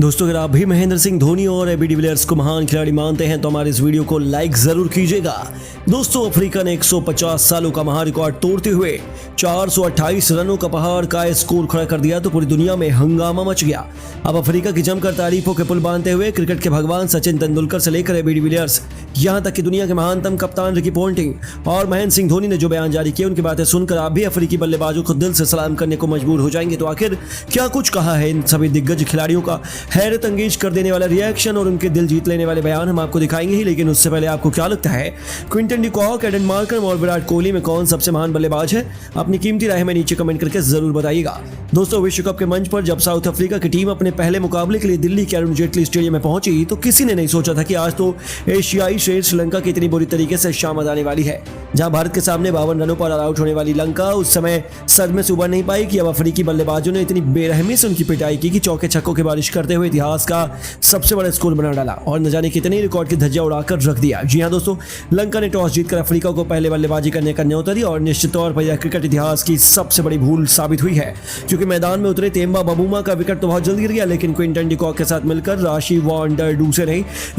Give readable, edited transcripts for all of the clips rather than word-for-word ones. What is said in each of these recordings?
दोस्तों अगर आप भी महेंद्र सिंह धोनी और एबी डिविलियर्स को महान खिलाड़ी मानते हैं तो हमारे इस वीडियो को लाइक जरूर कीजिएगा। दोस्तों अफ्रीका ने 150 सालों का महान रिकॉर्ड तोड़ते हुए 428 रनों का पहाड़ का स्कोर खड़ा कर दिया तो पूरी दुनिया में हंगामा मच गया। अब अफ्रीका की जमकर तारीफों के पुल बांधते हुए क्रिकेट के भगवान सचिन तेंदुलकर से लेकर एबी डिविलियर्स यहां तक कि दुनिया के महानतम कप्तान रिकी पॉन्टिंग और महेंद्र सिंह धोनी ने जो बयान जारी किए उनकी बातें सुनकर आप भी अफ्रीकी बल्लेबाजों को दिल से सलाम करने को मजबूर हो जाएंगे। तो आखिर क्या कुछ कहा है इन सभी दिग्गज खिलाड़ियों का हैरत अंगेज कर देने वाला रिएक्शन और उनके दिल जीत लेने वाले बयान हम आपको दिखाएंगे ही। लेकिन उससे पहले आपको क्या लगता है Quinton de Kock, Aiden Markram और विराट कोहली में कौन सबसे महान बल्लेबाज है? अपनी कीमती राय में नीचे कमेंट करके जरूर बताइएगा। दोस्तों विश्व कप के मंच पर जब साउथ अफ्रीका की टीम अपने पहले मुकाबले के लिए दिल्ली के अरुण जेटली स्टेडियम में पहुंची तो किसी ने नहीं सोचा था कि आज तो एशियाई शेर श्रीलंका की इतनी बुरी तरीके से शामत आने वाली है। जहां भारत के सामने 52 रनों पर ऑल आउट होने वाली लंका उस समय सदमे से उबर नहीं पाई कि अब अफ्रीकी बल्लेबाजों ने इतनी बेरहमी से उनकी पिटाई की कि चौके छक्कों की बारिश करते हुए इतिहास का सबसे बड़ा स्कोर बना डाला और न जाने कितने रिकॉर्ड की धज्जियां उड़ाकर रख दिया। जी हां दोस्तों, लंका ने टॉस जीतकर अफ्रीका को पहले बल्लेबाजी करने का न्योता दी और निश्चित तौर पर यह क्रिकेट इतिहास की सबसे बड़ी भूल साबित हुई है क्योंकि मैदान में उतरे तेम्बा बबूमा का विकेट तो बहुत जल्द गिर गया, लेकिन क्विंटन डी कॉक के साथ मिलकर राशि वांडर डूसे ने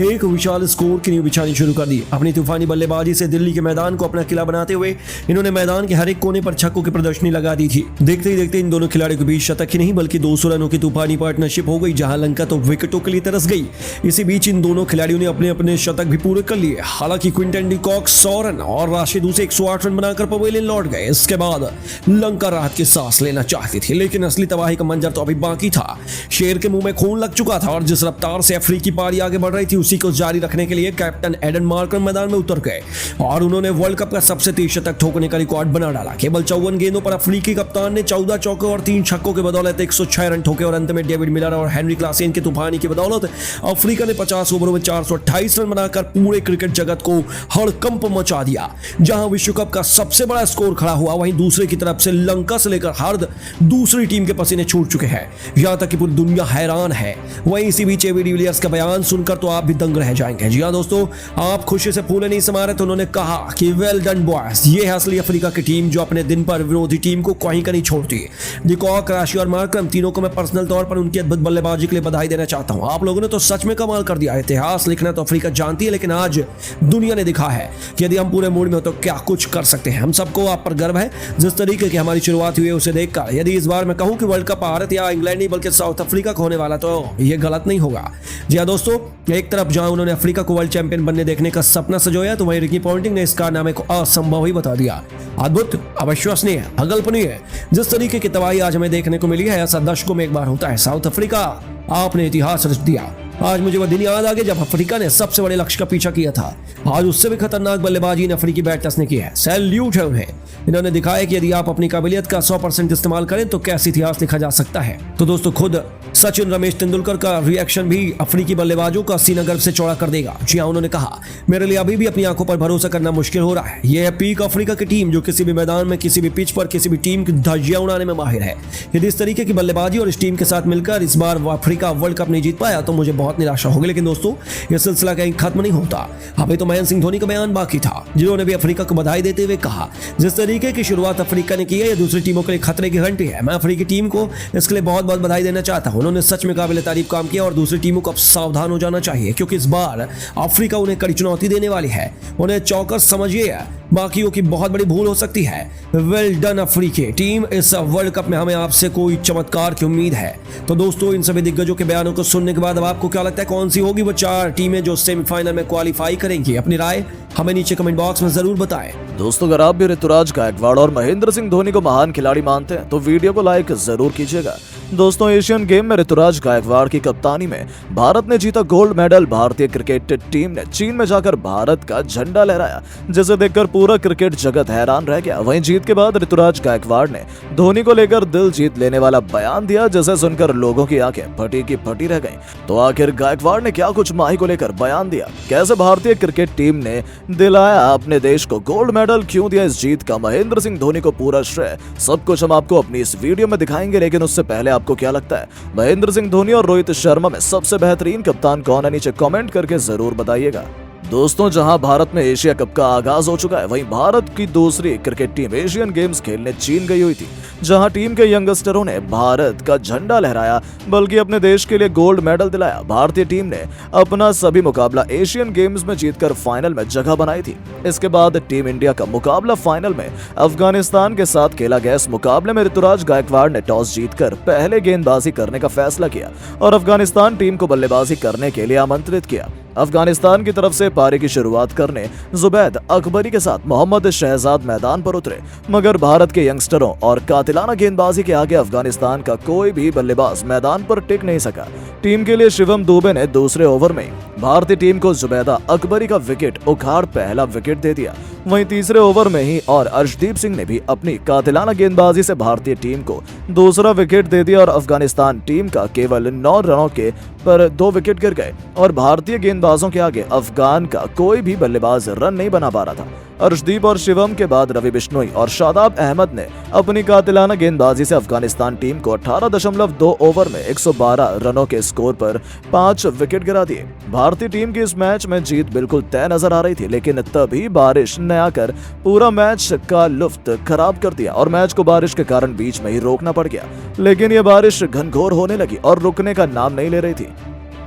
एक विशाल स्कोर की नींव बिछानी शुरू कर दी। अपनी तूफानी बल्लेबाजी से दिल्ली के मैदान को अपना किला बनाते हुए इन्होंने मैदान के हर एक कोने पर छक्कों की प्रदर्शनी लगा दी थी। देखते ही देखते इन दोनों खिलाड़ियों के बीच शतक ही नहीं बल्कि 200 रनों की तूफानी पार्टनरशिप हो गई, जहां लंका तो विकेटों के लिए तरस गई। इसी बीच इन दोनों खिलाड़ियों ने अपने अपने शतक भी पूरे कर लिए। हालांकि क्विंटन डी कॉक 100 रन और राशिद उसे 108 रन बनाकर पवेलियन लौट गए। इसके बाद लंका राहत की सांस लेना चाहती थी, लेकिन असली तबाही का मंजर तो अभी बाकी था। शेर के मुंह में खून लग चुका था और जिस रफ्तार से अफ्रीकी पारी आगे बढ़ रही थी उसी को जारी रखने के लिए कैप्टन एडन मार्करम मैदान में उतर गए और उन्होंने वर्ल्ड कप का सबसे तेज शतक ठोकने का रिकॉर्ड बना डाला। केवल 54 गेंदों पर अफ्रीकी कप्तान ने 14 चौके और 3 छक्कों के बदौलत 106 रन ठोके और अंत में डेविड मिलर और हेनरी क्लासेन के तूफानी की बदौलत अफ्रीका ने 50 ओवरों में 428 रन बनाकर पूरे क्रिकेट जगत को हड़कंप मचा दिया। जहां विश्व कप का सबसे बड़ा स्कोर खड़ा हुआ वहीं दूसरे की तरफ से लंका से लेकर हर दूसरी टीम के पसीने छूट चुके हैं, यहां तक कि पूरी दुनिया हैरान है। वहीं इसी बीच एबी डिविलियर्स का बयान सुनकर तो आप भी दंग रह जाएंगे। जी हां दोस्तों, आप खुशी से फूले नहीं समा रहे तो उन्होंने कहा कि वेल डन बॉयज, ये है असली अफ्रीका की टीम जो अपने दिन पर विरोधी टीम को कहीं का नहीं छोड़ती। डी कॉक, राशि और मार्करम तीनों को मैं पर्सनल तौर पर उनकी अद्भुत बल्लेबाजी के लिए बधाई देना चाहता हूं। आप लोगों ने तो सच में कमाल कर दिया। इतिहास लिखना तो अफ्रीका जानती है, लेकिन आज दुनिया ने दिखा है कि यदि हम पूरे मूड में हो तो क्या कुछ कर सकते हैं। हम सबको आप पर गर्व है। जिस तरीके की हमारी शुरुआत हुई है उसे देखकर यदि इस बार मैं कहूं कि वर्ल्ड कप भारत या इंग्लैंड नहीं बल्कि साउथ अफ्रीका को होने वाला तो यह गलत नहीं होगा। जी हां दोस्तों, एक तरफ जहां उन्होंने अफ्रीका को वर्ल्ड चैंपियन बनने देखने का सपना सजोया तो वहीं रिकी पॉन्टिंग ने इस कारनामे को असंभव ही बता दिया। अद्भुत, अविश्वसनीय, अकल्पनीय जिस तरीके की तबाही आज हमें देखने को मिली है ऐसा दशकों में एक बार होता है। साउथ अफ्रीका, आपने इतिहास रच दिया। आज मुझे वह दिन याद आ गया जब अफ्रीका ने सबसे बड़े लक्ष्य का पीछा किया था। आज उससे भी खतरनाक बल्लेबाजी इन अफ्रीकी बैटर्स ने की है। सैल्यूट है उन्हें। इन्होंने दिखाया कि यदि आप अपनी काबिलियत का 100% इस्तेमाल करें तो कैसे इतिहास लिखा जा सकता है। तो दोस्तों खुद सचिन रमेश तेंदुलकर का रिएक्शन भी अफ्रीकी बल्लेबाजों का सीना गर्व से चौड़ा कर देगा। जी हां, उन्होंने कहा मेरे लिए अभी भी अपनी आंखों पर भरोसा करना मुश्किल हो रहा है। यह है पीक अफ्रीका की टीम जो किसी भी मैदान में किसी भी पिच पर किसी भी टीम की धज्जियां उड़ाने में माहिर है। यदि इस तरीके की बल्लेबाजी और इस टीम के साथ मिलकर इस बार अफ्रीका वर्ल्ड कप नहीं जीत पाया तो मुझे बहुत निराशा होगी। लेकिन दोस्तों यह सिलसिला कहीं खत्म नहीं होता। अभी तो महेंद्र सिंह धोनी का बयान बाकी था जिन्होंने भी अफ्रीका को बधाई देते हुए कहा जिस तरीके की शुरुआत अफ्रीका ने की है यह दूसरी टीमों के लिए खतरे की घंटी है। मैं अफ्रीकी टीम को इसके लिए बहुत बहुत बधाई देना चाहता हूं। उन्होंने सच में काबिल तारीफ काम किया और दूसरी टीमों को अब सावधान हो जाना चाहिए क्योंकि इस बार अफ्रीका उन्हें कड़ी चुनौती देने वाली है। उन्हें चौकस समझिए, बाकियों की बहुत बड़ी भूल हो सकती है। वेल डन अफ्रीकी टीम, इस वर्ल्ड कप में हमें आपसे कोई चमत्कार की उम्मीद है। तो दोस्तों इन सभी दिग्गजों के बयानों को सुनने के बाद अब आपको क्या लगता है कौन सी होगी वो 4 टीमें जो सेमीफाइनल में क्वालिफाई करेंगी? अपनी राय हमें नीचे कमेंट बॉक्स में जरूर बताएं। दोस्तों अगर आप भी ऋतुराज गायकवाड़ और महेंद्र सिंह धोनी को महान खिलाड़ी मानते हैं तो वीडियो को लाइक जरूर कीजिएगा। दोस्तों एशियन गेम में ऋतुराज गायकवाड़ की कप्तानी में भारत ने जीता गोल्ड मेडल। भारतीय क्रिकेट टीम ने चीन में जाकर भारत का झंडा लहराया जिसे देखकर पूरा क्रिकेट जगत हैरान रह गया। वहीं जीत के बाद ऋतुराज गायकवाड़ ने धोनी को लेकर दिल जीत लेने वाला बयान दिया जिसे सुनकर लोगों की आंखें फटी की फटी रह गईं। तो आखिर गायकवाड़ ने क्या कुछ माही को लेकर बयान दिया, कैसे भारतीय क्रिकेट टीम ने दिलाया अपने देश को गोल्ड मेडल, क्यों दिया इस जीत का महेंद्र सिंह धोनी को पूरा श्रेय, सब कुछ हम आपको अपनी इस वीडियो में दिखाएंगे। लेकिन उससे पहले आपको क्या लगता है महेंद्र सिंह धोनी और रोहित शर्मा में सबसे बेहतरीन कप्तान कौन है? नीचे कमेंट करके जरूर बताइएगा। दोस्तों, जहां भारत में एशिया कप का आगाज हो चुका है, वहीं भारत की दूसरी क्रिकेट टीम एशियन गेम्स खेलने चीन गई हुई थी, जहां टीम के यंगस्टरों ने भारत का झंडा लहराया, बल्कि अपने देश के लिए गोल्ड मेडल दिलाया। भारतीय टीम ने अपना सभी मुकाबला एशियन गेम्स में जीतकर फाइनल में जगह बनाई थी। इसके बाद टीम इंडिया का मुकाबला फाइनल में अफगानिस्तान के साथ खेला गया। इस मुकाबले में ऋतुराज गायकवाड़ ने टॉस जीतकर पहले गेंदबाजी करने का फैसला किया और अफगानिस्तान टीम को बल्लेबाजी करने के लिए आमंत्रित किया। अफगानिस्तान की तरफ से पारी की शुरुआत करने जुबैद अकबरी के साथ मोहम्मद शहजाद मैदान पर उतरे, मगर भारत के यंगस्टरों और कातिलाना गेंदबाजी के आगे अफगानिस्तान का कोई भी बल्लेबाज मैदान पर टिक नहीं सका। टीम के लिए शिवम दुबे ने दूसरे ओवर में भारतीय टीम को जुबैदा अकबरी का विकेट उखाड़ पहला विकेट दे दिया। वहीं तीसरे ओवर में ही और अर्शदीप सिंह ने भी अपनी कातिलाना गेंदबाजी से भारतीय टीम को दूसरा विकेट दे दिया और अफगानिस्तान टीम का केवल 9 रनों के पर 2 विकेट गिर गए और भारतीय गेंदबाजों के आगे अफगान का कोई भी बल्लेबाज रन नहीं बना पा रहा था। अर्शदीप और शिवम के बाद रवि बिश्नोई और शादाब अहमद ने अपनी कातिलाना गेंदबाजी से अफगानिस्तान टीम को 18.2 ओवर में 112 रनों के स्कोर पर 5 विकेट गिरा दिए। भारतीय टीम की इस मैच में जीत बिल्कुल तय नजर आ रही थी, लेकिन तभी बारिश ने आकर पूरा मैच का लुफ्त खराब कर दिया और मैच को बारिश के कारण बीच में ही रोकना पड़ गया। लेकिन यह बारिश घनघोर होने लगी और रुकने का नाम नहीं ले रही थी।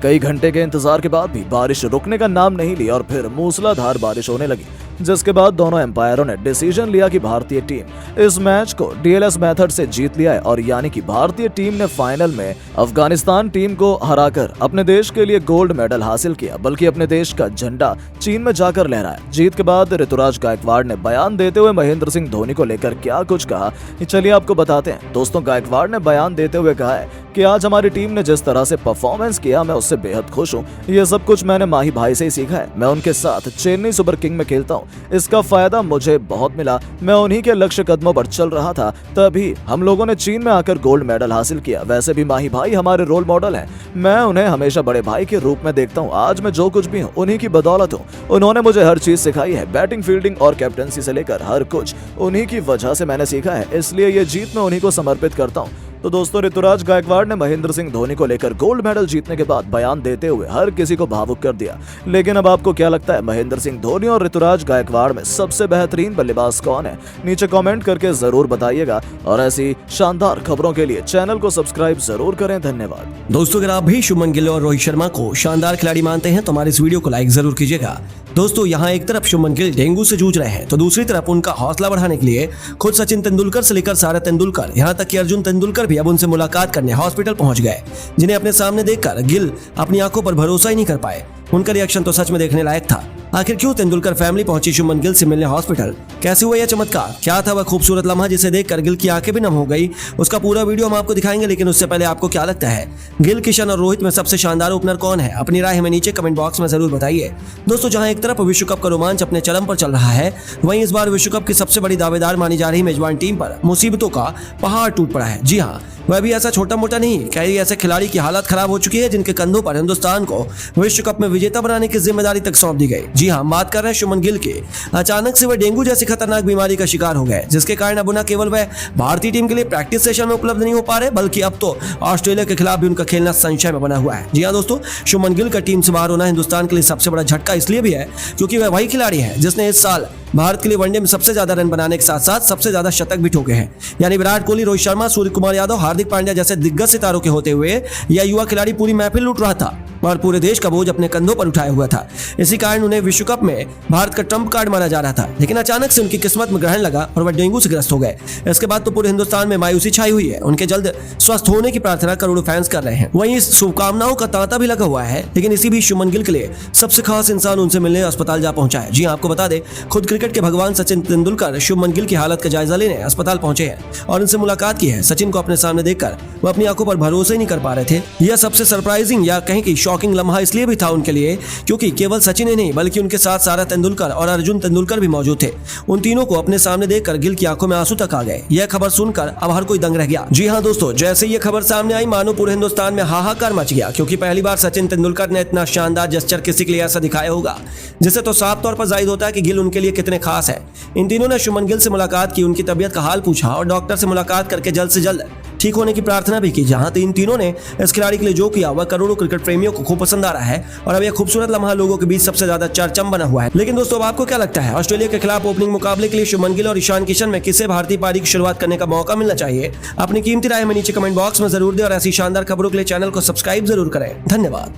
कई घंटे के इंतजार के बाद भी बारिश रुकने का नाम नहीं ली और फिर मूसलाधार बारिश होने लगी, जिसके बाद दोनों एम्पायरों ने डिसीजन लिया कि भारतीय टीम इस मैच को डीएलएस मेथड से जीत लिया है और यानी कि भारतीय टीम ने फाइनल में अफगानिस्तान टीम को हराकर अपने देश के लिए गोल्ड मेडल हासिल किया, बल्कि अपने देश का झंडा चीन में जाकर लहराया। जीत के बाद ऋतुराज गायकवाड़ ने बयान देते हुए महेंद्र सिंह धोनी को लेकर क्या कुछ कहा, चलिए आपको बताते हैं। दोस्तों, गायकवाड़ ने बयान देते हुए कहा है कि आज हमारी टीम ने जिस तरह से परफॉर्मेंस किया, मैं उससे बेहद खुश हूँ। ये सब कुछ मैंने माही भाई से ही सीखा है। मैं उनके साथ चेन्नई सुपर किंग में खेलता हूँ, इसका फायदा मुझे बहुत मिला। मैं उन्हीं के लक्ष्य कदमों पर चल रहा था, तभी हम लोगों ने चीन में आकर गोल्ड मेडल हासिल किया। वैसे भी माही भाई हमारे रोल मॉडल हैं, मैं उन्हें हमेशा बड़े भाई के रूप में देखता हूँ। आज मैं जो कुछ भी हूँ उन्हीं की बदौलत हूँ। उन्होंने मुझे हर चीज सिखाई है, बैटिंग, फील्डिंग और कैप्टनसी से लेकर हर कुछ उन्हीं की वजह से मैंने सीखा है, इसलिए ये जीत मैं उन्हीं को समर्पित करता हूँ। तो दोस्तों, ऋतुराज गायकवाड़ ने महेंद्र सिंह धोनी को लेकर गोल्ड मेडल जीतने के बाद बयान देते हुए हर किसी को भावुक कर दिया। लेकिन अब आपको क्या लगता है, महेंद्र सिंह धोनी और ऋतुराज गायकवाड़ में सबसे बेहतरीन बल्लेबाज कौन है? नीचे कमेंट करके जरूर बताइएगा और ऐसी शानदार खबरों के लिए चैनल को सब्सक्राइब जरूर करें। धन्यवाद। दोस्तों, अगर आप भी शुभमन गिल और रोहित शर्मा को शानदार खिलाड़ी मानते हैं तो हमारे इस वीडियो को लाइक जरूर कीजिएगा। दोस्तों, यहाँ एक तरफ शुभमन गिल डेंगू से जूझ रहे हैं तो दूसरी तरफ उनका हौसला बढ़ाने के लिए खुद सचिन तेंदुलकर से लेकर सारा तेंदुलकर, यहाँ तक कि अर्जुन तेंदुलकर भी अब उनसे मुलाकात करने हॉस्पिटल पहुंच गए, जिन्हें अपने सामने देखकर गिल अपनी आंखों पर भरोसा ही नहीं कर पाए। उनका रिएक्शन तो सच में देखने लायक था। आखिर क्यों तेंदुलकर फैमिली पहुंची शुभमन गिल से मिलने हॉस्पिटल? कैसे हुआ यह चमत्कार? क्या था वह खूबसूरत लम्हा जिसे देखकर गिल की आंखें भी नम हो गई? उसका पूरा वीडियो हम आपको दिखाएंगे, लेकिन उससे पहले आपको क्या लगता है, गिल, किशन और रोहित में सबसे शानदार ओपनर कौन है? अपनी राय हमें नीचे कमेंट बॉक्स में जरूर बताइए। दोस्तों, जहां एक तरफ विश्व कप का रोमांच अपने चरम पर चल रहा है, वहीं इस बार विश्व कप की सबसे बड़ी दावेदार मानी जा रही मेजबान टीम पर मुसीबतों का पहाड़ टूट पड़ा है। जी हाँ, वह भी ऐसा छोटा मोटा नहीं, कई ऐसे खिलाड़ी की हालत खराब हो चुकी है जिनके कंधों पर हिंदुस्तान को विश्व कप में विजेता बनाने की जिम्मेदारी तक सौंप दी गई। जी हाँ, बात कर रहे हैं शुभमन गिल के। अचानक से वह डेंगू जैसी खतरनाक बीमारी का शिकार हो गए, जिसके कारण अब न केवल वह भारतीय टीम के लिए प्रैक्टिस सेशन में उपलब्ध नहीं हो पा रहे, बल्कि अब तो ऑस्ट्रेलिया के खिलाफ भी उनका खेलना संशय में बना हुआ है। जी हाँ दोस्तों, शुभमन गिल का टीम से बाहर होना हिंदुस्तान के लिए सबसे बड़ा झटका इसलिए भी है क्योंकि वह वही खिलाड़ी है जिसने इस साल भारत के लिए वनडे में सबसे ज्यादा रन बनाने के साथ साथ सबसे ज्यादा शतक भी ठोके हैं। यानी विराट कोहली, रोहित शर्मा, सूर्य कुमार यादव, हार्दिक पांड्या जैसे दिग्गज सितारों के होते हुए यह युवा खिलाड़ी पूरी महफिल लूट रहा था और पूरे देश का बोझ अपने कंधों पर उठाया हुआ था। इसी कारण उन्हें विश्व कप में भारत का ट्रम्प कार्ड माना जा रहा था, लेकिन अचानक से उनकी किस्मत में ग्रहण लगा और वह डेंगू से ग्रस्त हो गए। इसके बाद तो पूरे हिंदुस्तान में मायूसी छाई हुई है। उनके जल्द स्वस्थ होने की प्रार्थना करोड़ों फैंस कर रहे हैं। वहीं शुभकामनाओं का तांता भी लगा हुआ है, लेकिन इसी भी शुभमन गिल के लिए सबसे खास इंसान उनसे मिलने अस्पताल जा पहुंचा है। जी हाँ, आपको बता दें, खुद क्रिकेट के भगवान सचिन तेंदुलकर शुभमन गिल की हालत का जायजा लेने अस्पताल पहुंचे हैं और उनसे मुलाकात की है। सचिन को अपने सामने देखकर वो अपनी आंखों पर भरोसा ही नहीं कर पा रहे थे। यह सबसे सरप्राइजिंग या कहीं की शॉकिंग लम्हा इसलिए भी था उनके लिए क्योंकि केवल सचिन ही नहीं बल्कि उनके साथ सारा तेंदुलकर और अर्जुन तेंदुलकर भी मौजूद थे। उन तीनों को अपने सामने देखकर गिल की आंखों में आंसू तक आ गए। यह खबर सुनकर अब हर कोई दंग रह गया। जी हाँ दोस्तों, जैसे ये खबर सामने आई मानो पूरे हिंदुस्तान में हाहाकार मच गया, क्योंकि पहली बार सचिन तेंदुलकर ने इतना शानदार जेस्चर किसी के लिए ऐसा दिखाया होगा जिससे तो साफ तौर पर जाहिर होता है कि गिल उनके लिए कितने खास है। इन तीनों ने शुभमन गिल से मुलाकात की, उनकी तबीयत का हाल पूछा और डॉक्टर से मुलाकात करके जल्द से जल्द ठीक होने की प्रार्थना भी की। जहां तीनों ने इस खिलाड़ी के लिए जो किया वह करोड़ों क्रिकेट प्रेमियों को खूब पसंद आ रहा है और अब यह खूबसूरत लम्हा लोगों के बीच सबसे ज्यादा चर्चम बना हुआ है। लेकिन दोस्तों, अब आपको क्या लगता है, ऑस्ट्रेलिया के खिलाफ ओपनिंग मुकाबले के लिए शुभमन गिल और ईशान किशन में किसे भारतीय पारी की शुरुआत करने का मौका मिलना चाहिए? अपनी कीमती राय में नीचे कमेंट बॉक्स में जरूर दें और ऐसी शानदार खबरों के लिए चैनल को सब्सक्राइब जरूर करें। धन्यवाद।